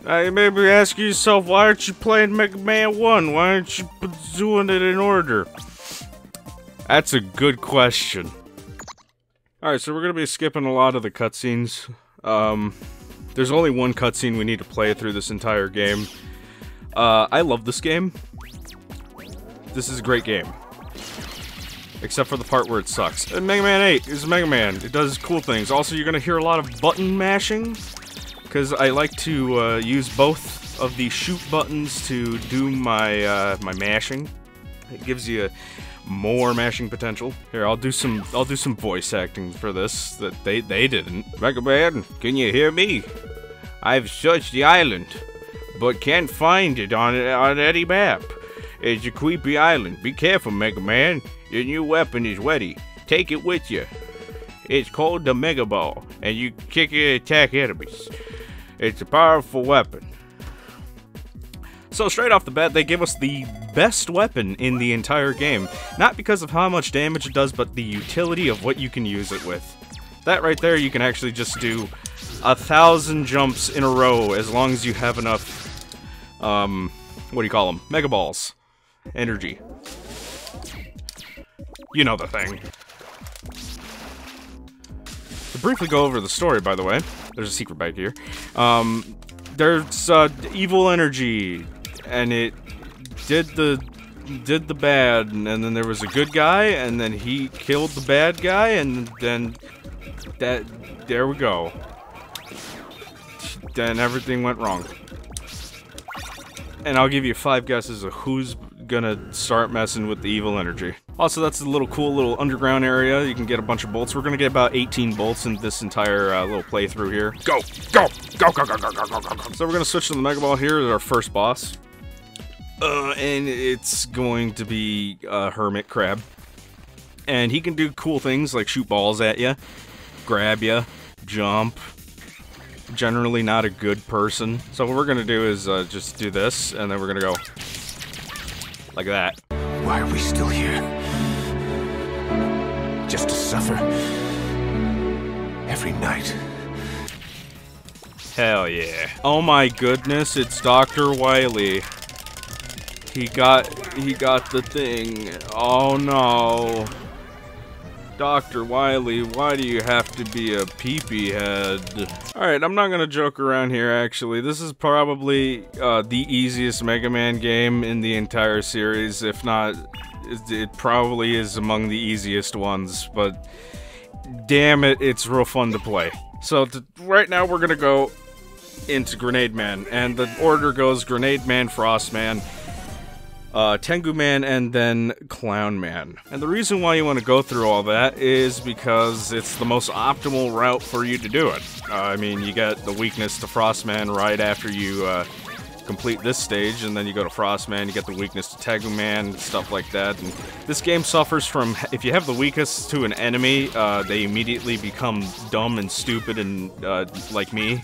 Maybe ask yourself, why aren't you playing Mega Man 1? Why aren't you doing it in order? That's a good question. Alright, so we're gonna be skipping a lot of the cutscenes. There's only one cutscene we need to play through this entire game. I love this game. This is a great game. Except for the part where it sucks. Mega Man 8 is Mega Man. It does cool things. Also, you're gonna hear a lot of button mashing, because I like to use both of the shoot buttons to do my my mashing. It gives you more mashing potential. Here, I'll do some voice acting for this that they didn't. Mega Man, can you hear me? I've searched the island, but can't find it on any map. It's a creepy island. Be careful, Mega Man. Your new weapon is ready. Take it with you. It's called the Mega Ball, and you kick it and attack enemies. It's a powerful weapon. So straight off the bat, they give us the best weapon in the entire game. Not because of how much damage it does, but the utility of what you can use it with. That right there, you can actually just do 1,000 jumps in a row as long as you have enough, what do you call them? Mega Balls. Energy. You know the thing. To briefly go over the story, by the way, there's a secret back here. There's evil energy, and it did the bad, and then there was a good guy, and then he killed the bad guy, and then there we go. Then everything went wrong. And I'll give you 5 guesses of who's gonna start messing with the evil energy. Also, that's a cool little underground area. You can get a bunch of bolts. We're gonna get about 18 bolts in this entire little playthrough here. Go! Go! Go! Go! Go! Go! Go! Go! Go! So we're gonna switch to the Mega Ball here as our first boss. And it's going to be Hermit Crab. And he can do cool things like shoot balls at you, grab you, jump. Generally not a good person. So what we're gonna do is just do this, and then we're gonna go like that. Why are we still here? Just to suffer every night. Hell yeah. Oh my goodness, it's Dr. Wily. He got the thing. Oh no. Dr. Wily, why do you have to be a peepee head? Alright, I'm not gonna joke around here, actually. This is probably the easiest Mega Man game in the entire series. If not, it probably is among the easiest ones, but damn it, it's real fun to play. So, right now we're gonna go into Grenade Man, and the order goes Grenade Man, Frost Man, Tengu Man, and then Clown Man. And the reason why you want to go through all that is because it's the most optimal route for you to do it. I mean, you get the weakness to Frost Man right after you complete this stage, and then you go to Frost Man, you get the weakness to Tengu Man, stuff like that. And this game suffers from, if you have the weakest to an enemy, they immediately become dumb and stupid and like me.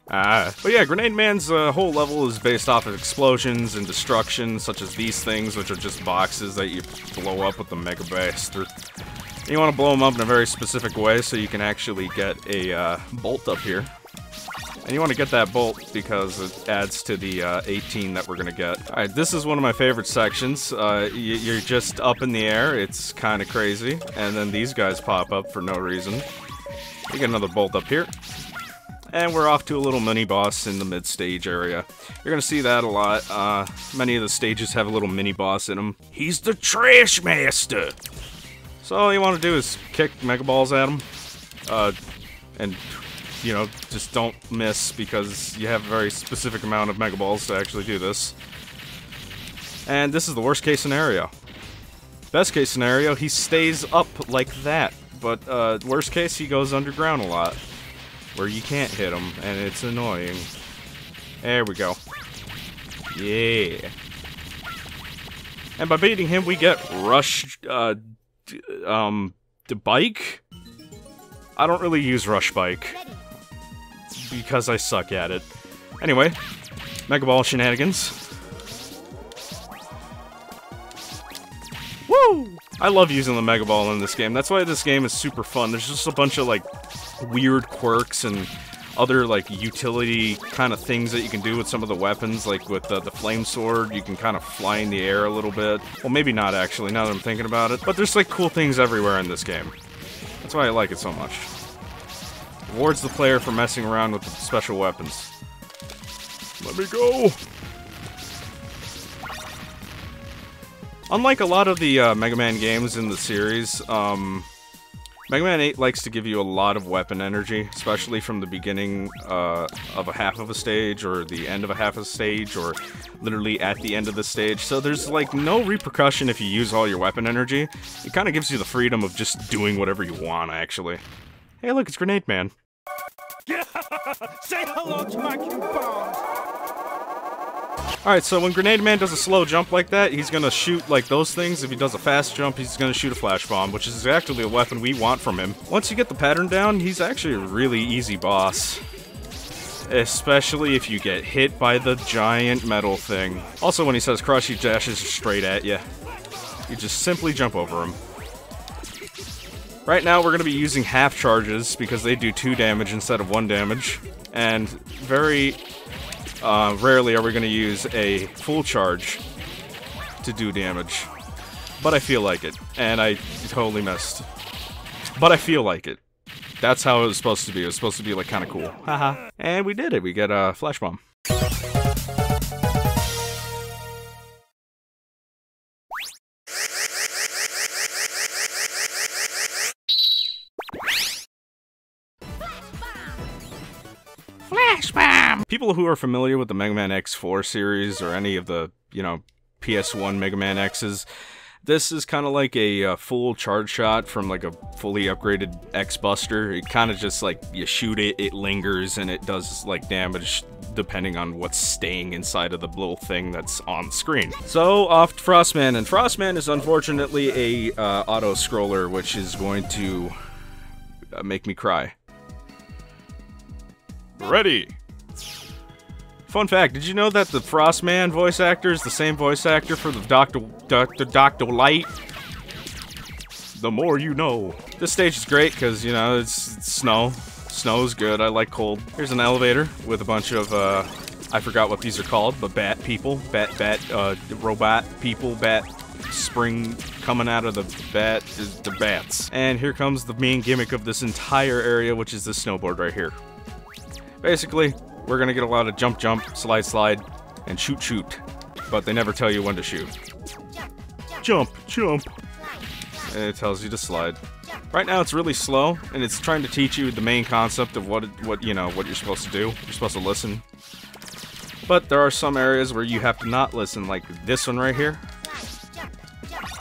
But yeah, Grenade Man's whole level is based off of explosions and destruction, such as these things, which are just boxes that you blow up with the Mega Blaster. You want to blow them up in a very specific way so you can actually get a bolt up here. And you want to get that bolt because it adds to the 18 that we're going to get. Alright, this is one of my favorite sections. You're just up in the air, it's kind of crazy, and then these guys pop up for no reason. You get another bolt up here. And we're off to a little mini-boss in the mid-stage area. You're gonna see that a lot. Many of the stages have a little mini-boss in them. He's the Trash Master! So all you want to do is kick Mega Balls at him. And, you know, just don't miss because you have a very specific amount of Mega Balls to actually do this. And this is the worst case scenario. Best case scenario, he stays up like that. But, worst case, he goes underground a lot, where you can't hit him, and it's annoying. There we go. Yeah. And by beating him, we get Rush, the bike? I don't really use Rush Bike, because I suck at it. Anyway, Mega Ball shenanigans. Woo! I love using the Mega Ball in this game. That's why this game is super fun. There's just a bunch of, like, weird quirks and other, like, utility kind of things that you can do with some of the weapons. Like, with the flame sword, you can kind of fly in the air a little bit. Well, maybe not, actually, now that I'm thinking about it. But there's, like, cool things everywhere in this game. That's why I like it so much. Rewards the player for messing around with the special weapons. Let me go! Unlike a lot of the Mega Man games in the series, Mega Man 8 likes to give you a lot of weapon energy, especially from the beginning of a half of a stage, or the end of a half of a stage, or literally at the end of the stage. So there's like no repercussion if you use all your weapon energy. It kind of gives you the freedom of just doing whatever you want, actually. Hey look, it's Grenade Man. Say hello to my coupons! Alright, so when Grenade Man does a slow jump like that, he's gonna shoot like those things. If he does a fast jump, he's gonna shoot a flash bomb, which is actually a weapon we want from him. Once you get the pattern down, he's actually a really easy boss. Especially if you get hit by the giant metal thing. Also, when he says crush, he dashes straight at you. You just simply jump over him. Right now, we're gonna be using half charges, because they do 2 damage instead of 1 damage. And very... rarely are we going to use a full charge to do damage. But I feel like it. And I totally missed. But I feel like it. That's how it was supposed to be. It was supposed to be, like, kind of cool. Haha. And we did it. We get a flash bomb. People who are familiar with the Mega Man X4 series, or any of the, you know, PS1 Mega Man X's, this is kind of like a full charge shot from like a fully upgraded X-Buster. It kind of just like, you shoot it, it lingers, and it does like damage depending on what's staying inside of the little thing that's on the screen. So, off to Frostman, and Frostman is unfortunately a auto-scroller, which is going to make me cry. Ready! Fun fact, did you know that the Frostman voice actor is the same voice actor for the Dr. Light? The more you know. This stage is great because, you know, it's snow. Snow's good, I like cold. Here's an elevator with a bunch of, I forgot what these are called, but bat people. Robot people, bat spring coming out of the bats. And here comes the main gimmick of this entire area, which is this snowboard right here. Basically, we're gonna get a lot of jump, slide, and shoot. But they never tell you when to shoot. Jump. And it tells you to slide. Right now it's really slow, and it's trying to teach you the main concept of what you're supposed to do. You're supposed to listen. But there are some areas where you have to not listen, like this one right here.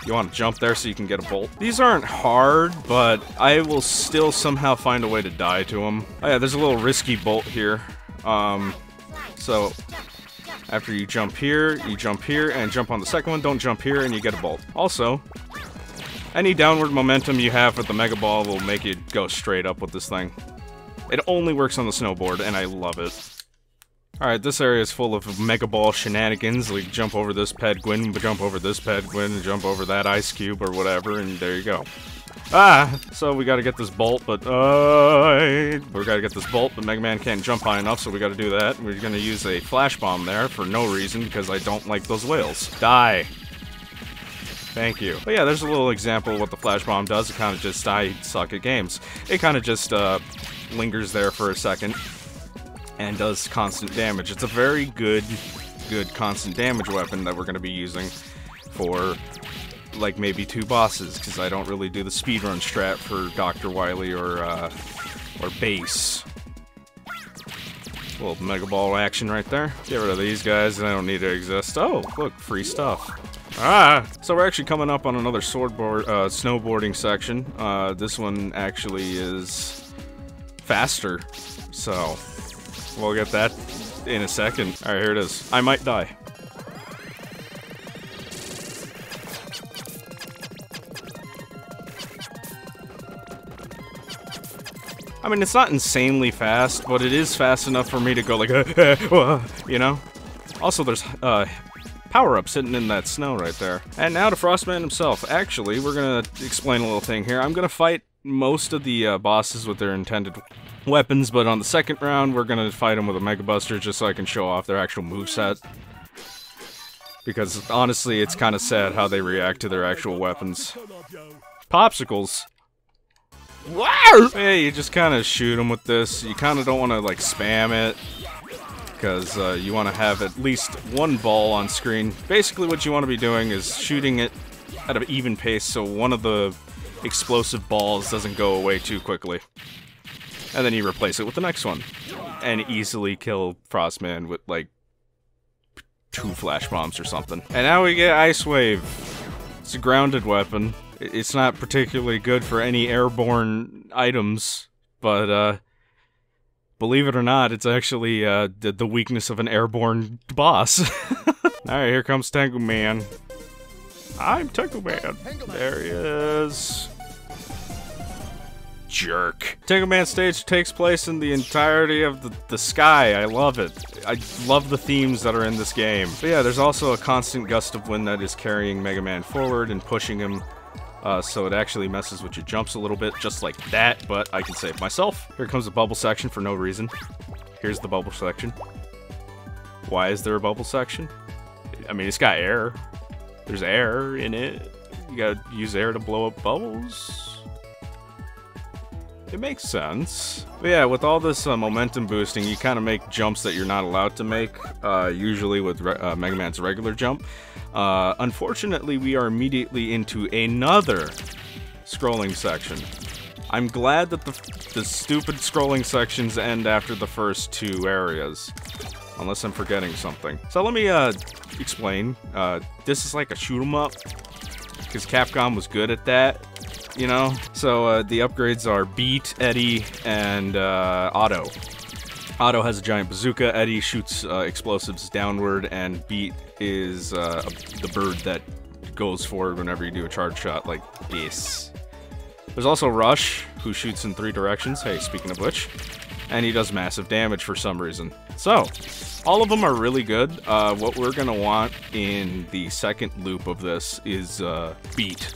You want to jump there so you can get a bolt. These aren't hard, but I will still somehow find a way to die to them. Oh yeah, there's a little risky bolt here. So after you jump here, and jump on the second one. Don't jump here, and you get a bolt. Also, any downward momentum you have with the Mega Ball will make it go straight up with this thing. It only works on the snowboard, and I love it. Alright, this area is full of Mega Ball shenanigans, like jump over this Pedguin, jump over this Pedguin, jump over that ice cube or whatever, and there you go. So we gotta get this bolt, but Mega Man can't jump high enough, so we gotta do that. We're gonna use a flash bomb there for no reason, because I don't like those whales. Die! Thank you. But yeah, there's a little example of what the flash bomb does. It kind of just, I suck at games. It kind of just, lingers there for a second. And does constant damage. It's a very good constant damage weapon that we're going to be using for, like, maybe 2 bosses, because I don't really do the speedrun strat for Dr. Wily or Bass. A little Mega Ball action right there. Get rid of these guys, they don't need to exist. Oh, look, free stuff. So we're actually coming up on another snowboarding section. This one actually is faster, so... we'll get that in a second. Alright, here it is. I might die. I mean, it's not insanely fast, but it is fast enough for me to go like, you know? Also, there's power-ups sitting in that snow right there. And now to Frostman himself. Actually, we're gonna explain a little thing here. I'm gonna fight most of the bosses with their intended weapons, but on the second round, we're gonna fight them with a Mega Buster just so I can show off their actual moveset. Because, honestly, it's kind of sad how they react to their actual weapons. Popsicles! Wow! Yeah, you just kind of shoot them with this. You kind of don't want to, like, spam it. Because you want to have at least one ball on screen. Basically, what you want to be doing is shooting it at an even pace so one of the explosive balls doesn't go away too quickly. And then you replace it with the next one. And easily kill Frostman with, like, 2 flash bombs or something. And now we get Ice Wave. It's a grounded weapon. It's not particularly good for any airborne items, but believe it or not, it's actually the weakness of an airborne boss. Alright, here comes Tengu Man. I'm Tengu Man. There he is. Jerk. Tengu Man stage takes place in the entirety of the sky. I love it. I love the themes that are in this game. But yeah, there's also a constant gust of wind that is carrying Mega Man forward and pushing him. So it actually messes with your jumps a little bit, just like that, but I can save myself. Here comes a bubble section for no reason. Here's the bubble section. Why is there a bubble section? I mean, it's got air. There's air in it. You gotta use air to blow up bubbles. It makes sense. But yeah, with all this momentum boosting, you kind of make jumps that you're not allowed to make, usually with Mega Man's regular jump. Unfortunately, we are immediately into another scrolling section. I'm glad that the stupid scrolling sections end after the first 2 areas. Unless I'm forgetting something. So let me explain. This is like a shoot 'em up, because Capcom was good at that. You know? So, the upgrades are Beat, Eddie, and Otto. Otto has a giant bazooka, Eddie shoots explosives downward, and Beat is the bird that goes forward whenever you do a charge shot like this. There's also Rush, who shoots in 3 directions, hey, speaking of which, and he does massive damage for some reason. So, all of them are really good. What we're gonna want in the second loop of this is Beat.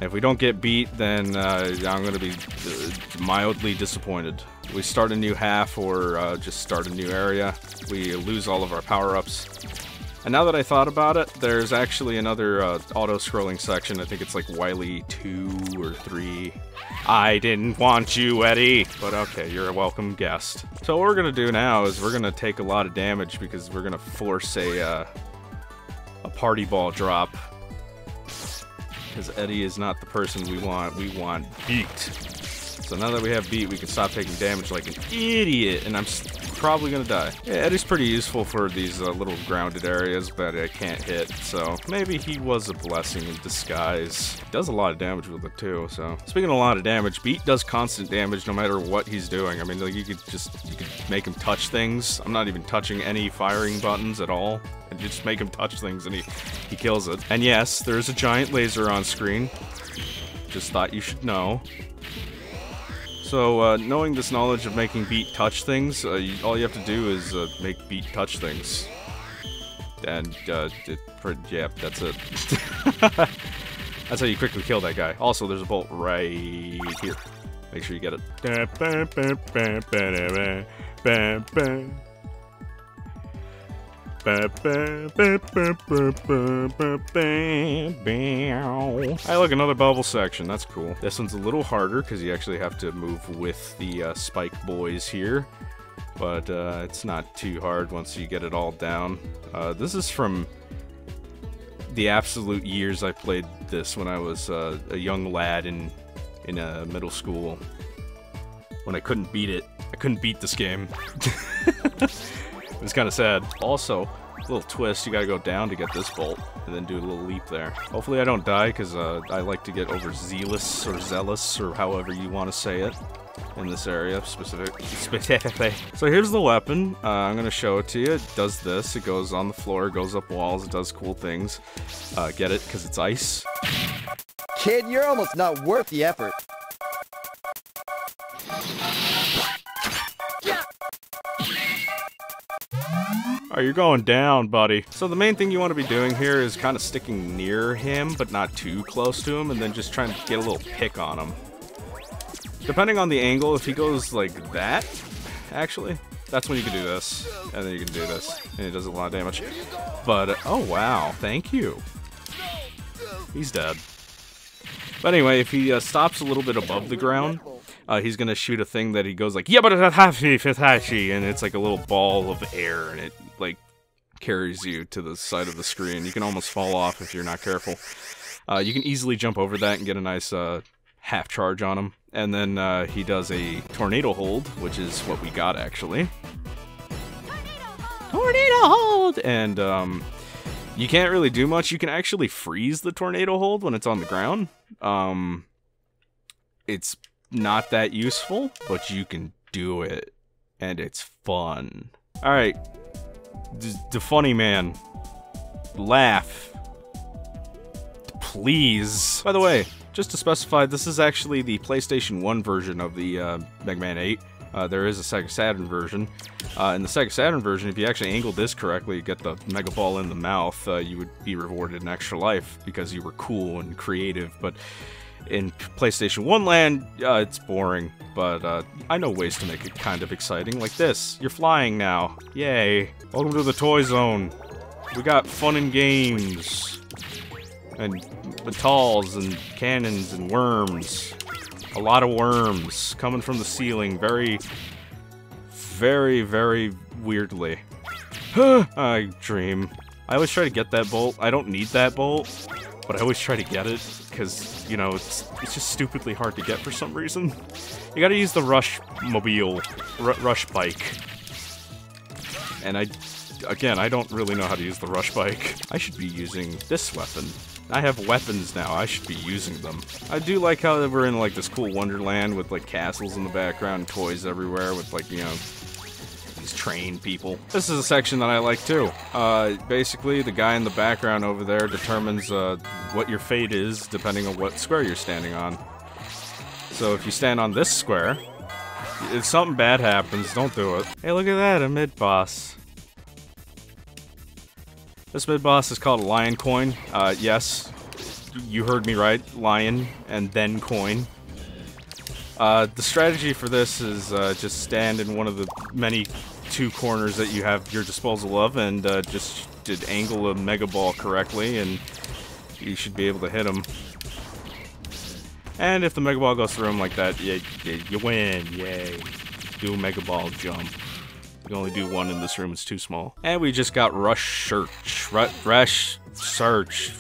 If we don't get Beat, then I'm going to be mildly disappointed. We start a new half or just start a new area. We lose all of our power-ups. And now that I thought about it, there's actually another auto-scrolling section. I think it's like Wily 2 or 3. I didn't want you, Eddie! But okay, you're a welcome guest. So what we're going to do now is we're going to take a lot of damage because we're going to force a party ball drop. Because Eddie is not the person we want Beat. So now that we have Beat, we can stop taking damage like an idiot, and I'm probably gonna die. Yeah, Eddie's pretty useful for these little grounded areas, but I can't hit, so maybe he was a blessing in disguise. He does a lot of damage with it too, so. Speaking of a lot of damage, Beat does constant damage no matter what he's doing. I mean, like, you could make him touch things. I'm not even touching any firing buttons at all. And just make him touch things and he kills it. And yes, there's a giant laser on screen. Just thought you should know. So, knowing this knowledge of making Beat touch things, all you have to do is make Beat touch things. And, yeah, that's it. That's how you quickly kill that guy. Also, there's a bolt right here. Make sure you get it. Hey, look, another bubble section. That's cool. This one's a little harder because you actually have to move with the Spike Boys here. But it's not too hard once you get it all down. This is from the absolute years I played this when I was a young lad in middle school. When I couldn't beat it. I couldn't beat this game. It's kind of sad. Also, a little twist, you gotta go down to get this bolt, and then do a little leap there. Hopefully I don't die, because I like to get overzealous, or zealous, or however you want to say it, in this area, specifically. So here's the weapon. I'm gonna show it to you. It does this. It goes on the floor, it goes up walls, it does cool things. Get it? Because it's ice. Kid, you're almost not worth the effort. Oh, you're going down, buddy. So the main thing you want to be doing here is kind of sticking near him, but not too close to him, and then just trying to get a little pick on him. Depending on the angle, if he goes like that, actually, that's when you can do this. And then you can do this. And it does a lot of damage. But, oh wow, thank you. He's dead. But anyway, if he stops a little bit above the ground, he's gonna shoot a thing that he goes like, Yabba-da-da-da-fi-fi-fi, and it's like a little ball of air, and it, like, carries you to the side of the screen. You can almost fall off if you're not careful. You can easily jump over that and get a nice half charge on him. And then he does a tornado hold, which is what we got actually. Tornado hold! And you can't really do much. You can actually freeze the tornado hold when it's on the ground. It's not that useful, but you can do it. And it's fun. Alright. The funny man. Laugh. Please. By the way, just to specify, this is actually the PlayStation 1 version of the Mega Man 8. There is a Sega Saturn version. In the Sega Saturn version, if you actually angled this correctly, you get the Mega Ball in the mouth, you would be rewarded an extra life because you were cool and creative. But in PlayStation 1 land, it's boring. But I know ways to make it kind of exciting, like this. You're flying now. Yay. Welcome to the Toy Zone. We got fun and games. And batals and cannons and worms. A lot of worms coming from the ceiling very, very, very weirdly. I dream. I always try to get that bolt. I don't need that bolt, but I always try to get it because, you know, it's just stupidly hard to get for some reason. You gotta use the Rush Mobile, Rush Bike. And again, I don't really know how to use the Rush Bike. I should be using this weapon. I have weapons now, I should be using them. I do like how we're in like this cool wonderland with like castles in the background and toys everywhere with like, you know, these train people. This is a section that I like too. Basically, the guy in the background over there determines what your fate is depending on what square you're standing on. So if you stand on this square, if something bad happens, don't do it. Hey, look at that, a mid-boss. This mid-boss is called a lion coin. Yes, you heard me right. Lion, and then coin. The strategy for this is just stand in one of the many two corners that you have your disposal of, and just angle a Mega Ball correctly, and you should be able to hit him. And if the Mega Ball goes through him like that, you win. Yay. Do a Mega Ball jump. You can only do one in this room, it's too small. And we just got Rush Search. Rush Search.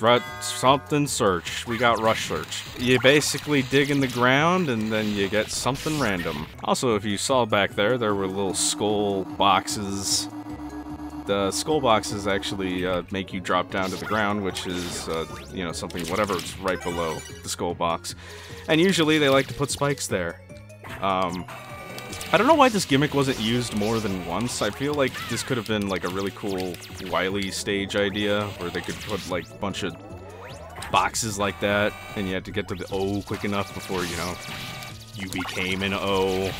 Something Search. We got Rush Search. You basically dig in the ground and then you get something random. Also, if you saw back there, there were little skull boxes. The skull boxes actually make you drop down to the ground, which is, you know, something, whatever's right below the skull box. And usually they like to put spikes there. I don't know why this gimmick wasn't used more than once. I feel like this could have been like a really cool Wily stage idea where they could put like a bunch of boxes like that and you had to get to the O quick enough before, you know, you became an O.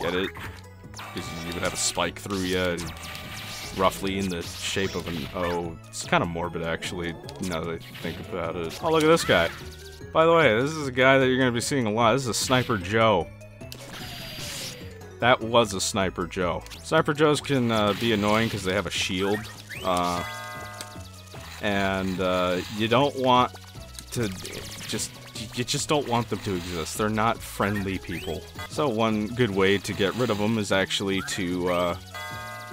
Get it? Because you would have a spike through you and roughly in the shape of an O. It's kind of morbid actually, now that I think about it. Oh, look at this guy. By the way, this is a guy that you're going to be seeing a lot. This is a Sniper Joe. That was a Sniper Joe. Sniper Joes can be annoying because they have a shield. And you don't want to you just don't want them to exist. They're not friendly people. So one good way to get rid of them is actually to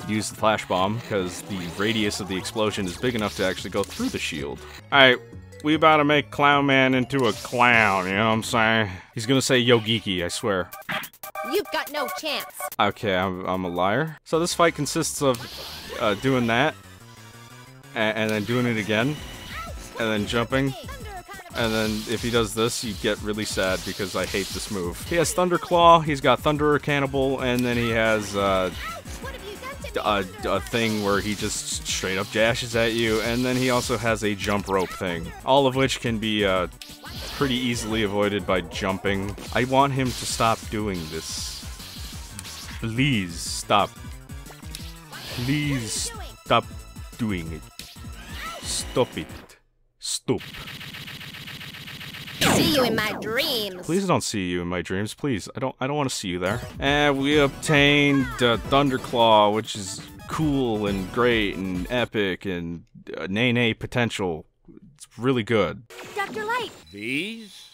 use the flash bomb, because the radius of the explosion is big enough to actually go through the shield. Alright, we about to make Clown Man into a clown, you know what I'm saying? He's gonna say Yo Geeky, I swear. You've got no chance. Okay, I'm a liar. So this fight consists of doing that, and then doing it again, and then jumping, and then if he does this, you get really sad because I hate this move. He has Thunder Claw, he's got Thunderer Cannibal, and then he has a thing where he just straight up dashes at you, and then he also has a jump rope thing. All of which can be pretty easily avoided by jumping. I want him to stop doing this. Please stop. Please stop doing it. Stop it. Stop. see you in my dreams. Please don't see you in my dreams, please. I don't want to see you there. And we obtained Thunderclaw, which is cool and great and epic and nay potential. It's really good. Dr. Light, These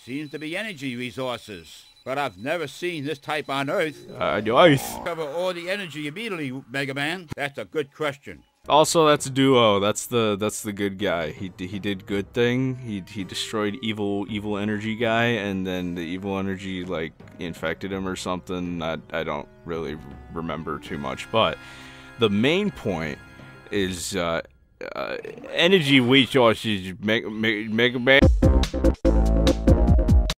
seems to be energy resources, but I've never seen this type on Earth. Nice. Cover all the energy immediately, Mega Man. That's a good question. Also, that's Duo. That's the good guy. He did good thing. He destroyed evil energy guy, and then the evil energy like infected him or something. I don't really remember too much, but the main point is energy resources. Mega Man.